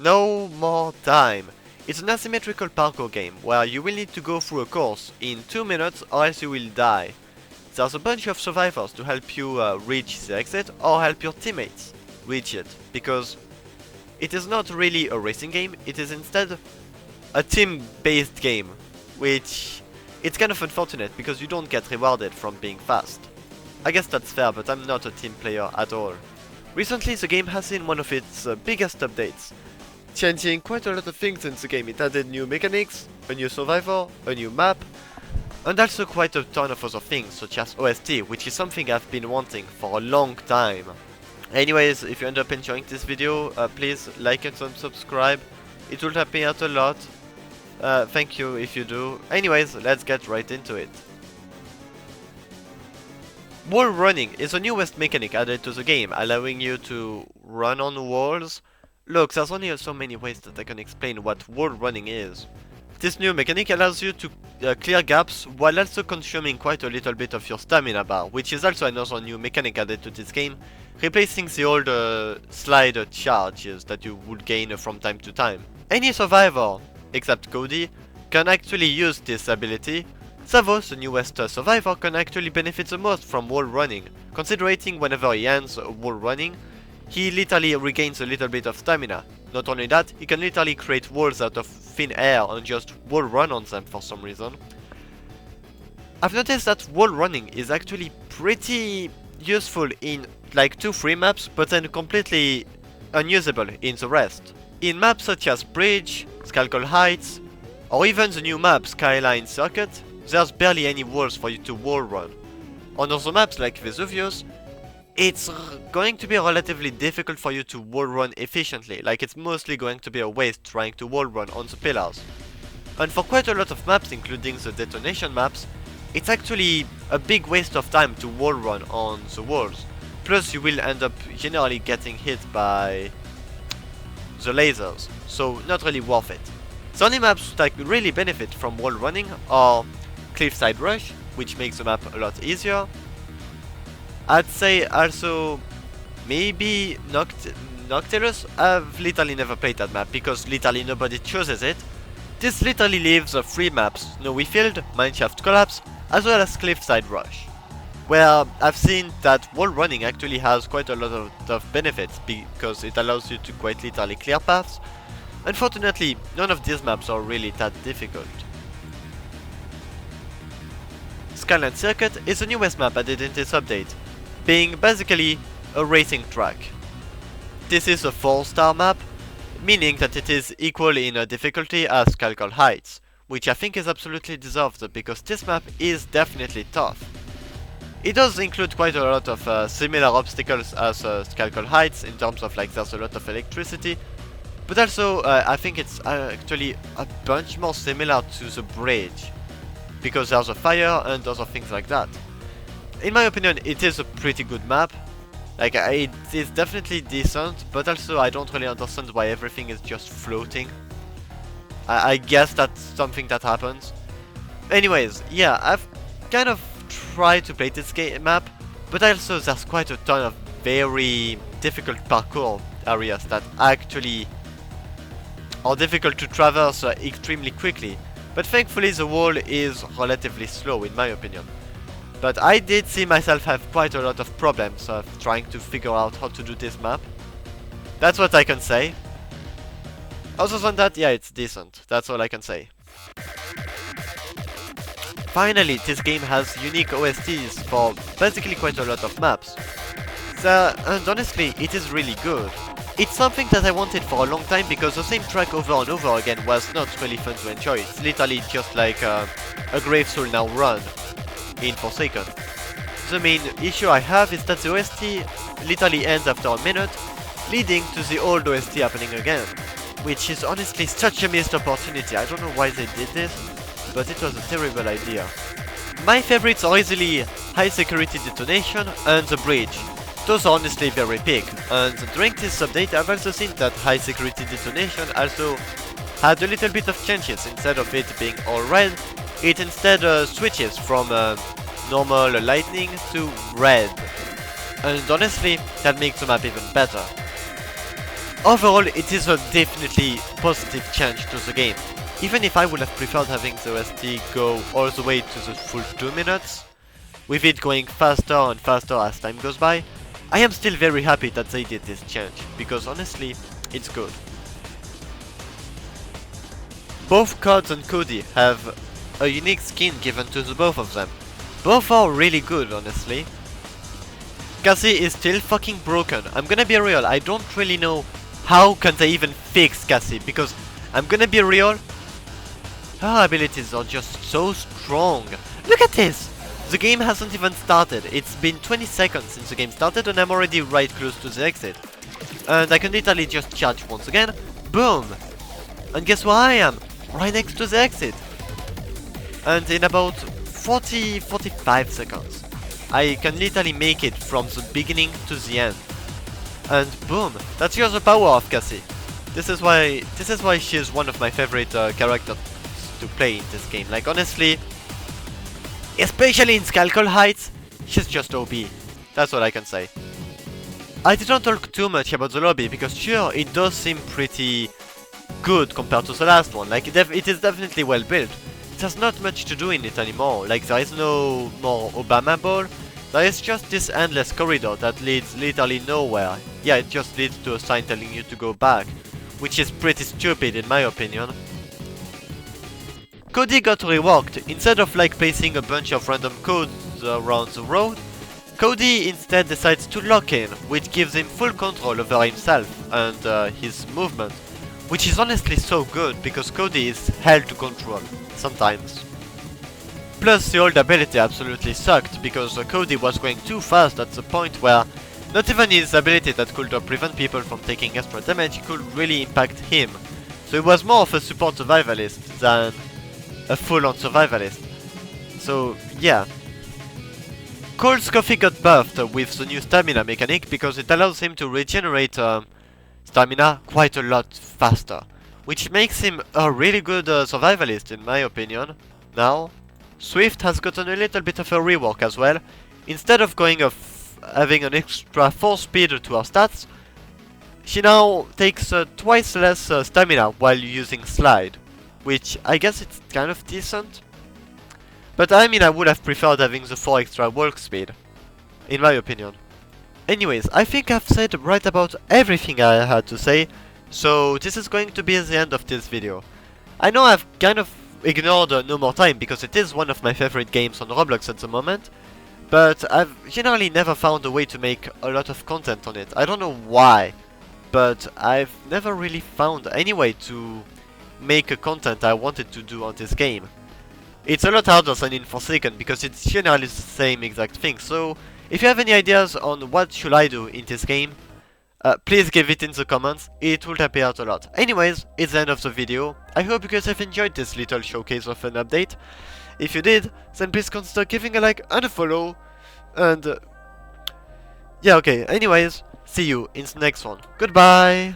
No more time. It's an asymmetrical parkour game where you will need to go through a course in 2 minutes or else you will die. There's a bunch of survivors to help you reach the exit or help your teammates reach it, because it is not really a racing game, it is instead a team-based game, which it's kind of unfortunate because you don't get rewarded from being fast. I guess that's fair, but I'm not a team player at all. Recently the game has seen one of its biggest updates, changing quite a lot of things in the game. It added new mechanics, a new survivor, a new map, and also quite a ton of other things such as OST, which is something I've been wanting for a long time. Anyways, if you end up enjoying this video, please like and subscribe, it will help me out a lot. Thank you if you do. Anyways, let's get right into it. Wallrunning is the newest mechanic added to the game, allowing you to run on walls. Look, there's only so many ways that I can explain what wallrunning is. This new mechanic allows you to clear gaps while also consuming quite a little bit of your stamina bar, which is also another new mechanic added to this game, replacing the old slide charges that you would gain from time to time. Any survivor, except Cody, can actually use this ability. Savos, the newest survivor, can actually benefit the most from wall running, considering whenever he ends wall running, he literally regains a little bit of stamina. Not only that, he can literally create walls out of thin air and just wall run on them for some reason. I've noticed that wall running is actually pretty useful in like 2-3 maps, but then completely unusable in the rest. In maps such as Bridge, Skalkol Heights, or even the new map Skyline Circuit, there's barely any walls for you to wall run. On other maps like Vesuvius, it's going to be relatively difficult for you to wall run efficiently, like it's mostly going to be a waste trying to wall run on the pillars. And for quite a lot of maps, including the detonation maps, it's actually a big waste of time to wall run on the walls. Plus you will end up generally getting hit by the lasers, so not really worth it. The only maps that really benefit from wall running are Cliffside Rush, which makes the map a lot easier. I'd say also maybe Noctilus. I've literally never played that map because literally nobody chooses it. This literally leaves 3 maps: Snowy Field, Mineshaft Collapse, as well as Cliffside Rush, where I've seen that wall running actually has quite a lot of benefits because it allows you to quite literally clear paths. Unfortunately, none of these maps are really that difficult. Skyline Circuit is the newest map added in this update, being basically a racing track. This is a 4-star map, meaning that it is equal in difficulty as Skalkol Heights, which I think is absolutely deserved because this map is definitely tough. It does include quite a lot of similar obstacles as Skalkol Heights in terms of like there's a lot of electricity, but also I think it's actually a bunch more similar to the Bridge, because there's a fire and other things like that. In my opinion, it is a pretty good map. Like, it is definitely decent, but also I don't really understand why everything is just floating. I guess that's something that happens. Anyways, yeah, I've kind of tried to play this map, but also there's quite a ton of very difficult parkour areas that actually are difficult to traverse extremely quickly. But thankfully the wall is relatively slow in my opinion. But I did see myself have quite a lot of problems trying to figure out how to do this map. That's what I can say. Other than that, yeah, it's decent. That's all I can say. Finally, this game has unique OSTs for basically quite a lot of maps. And honestly, it is really good. It's something that I wanted for a long time because the same track over and over again was not really fun to enjoy. It's literally just like a Grave Soul Now run in Forsaken. The main issue I have is that the OST literally ends after a minute, leading to the old OST happening again, which is honestly such a missed opportunity. I don't know why they did this, but it was a terrible idea. My favorites are easily High Security Detonation and The Bridge. Those are honestly very big, and during this update I've also seen that High Security Detonation also had a little bit of changes. Instead of it being all red, it instead switches from normal lightning to red. And honestly, that makes the map even better. Overall, it is a definitely positive change to the game. Even if I would have preferred having the OST go all the way to the full 2 minutes, with it going faster and faster as time goes by, I am still very happy that they did this change, because honestly, it's good. Both Cods and Cody have a unique skin given to the both of them. Both are really good, honestly. Cassie is still fucking broken. I'm gonna be real, I don't really know how can they even fix Cassie, because I'm gonna be real, her abilities are just so strong. Look at this! The game hasn't even started. It's been 20 seconds since the game started and I'm already right close to the exit. And I can literally just charge once again. Boom! And guess where I am? Right next to the exit. And in about 45 seconds, I can literally make it from the beginning to the end. And boom! That's just the power of Cassie. This is why she is one of my favorite characters to play in this game. Like honestly, especially in Skull Heights, she's just OP. That's what I can say. I didn't talk too much about the lobby because sure, it does seem pretty good compared to the last one. Like it is definitely well built. There's not much to do in it anymore. Like there is no more Obama Ball. There is just this endless corridor that leads literally nowhere. Yeah, it just leads to a sign telling you to go back, which is pretty stupid in my opinion. Cody got reworked. Instead of like pasting a bunch of random codes around the road, Cody instead decides to lock in, which gives him full control over himself and his movement, which is honestly so good because Cody is hell to control, sometimes. Plus the old ability absolutely sucked because Cody was going too fast at the point where not even his ability that could prevent people from taking extra damage could really impact him. So he was more of a support survivalist than a full-on survivalist. So yeah. Cole's coffee got buffed with the new stamina mechanic because it allows him to regenerate stamina quite a lot faster, which makes him a really good survivalist in my opinion. Now, Swift has gotten a little bit of a rework as well. Instead of having an extra 4 speed to her stats, she now takes twice less stamina while using slide, which I guess it's kind of decent. But I mean, I would have preferred having the 4 extra walk speed, in my opinion. Anyways, I think I've said right about everything I had to say, so this is going to be the end of this video. I know I've kind of ignored No More Time because it is one of my favorite games on Roblox at the moment, but I've generally never found a way to make a lot of content on it. I don't know why, but I've never really found any way to make a content I wanted to do on this game. It's a lot harder than in Forsaken because it's generally the same exact thing, so if you have any ideas on what should I do in this game, please give it in the comments, it would help me out a lot. Anyways, it's the end of the video. I hope you guys have enjoyed this little showcase of an update. If you did, then please consider giving a like and a follow, and yeah, okay, anyways, see you in the next one. Goodbye!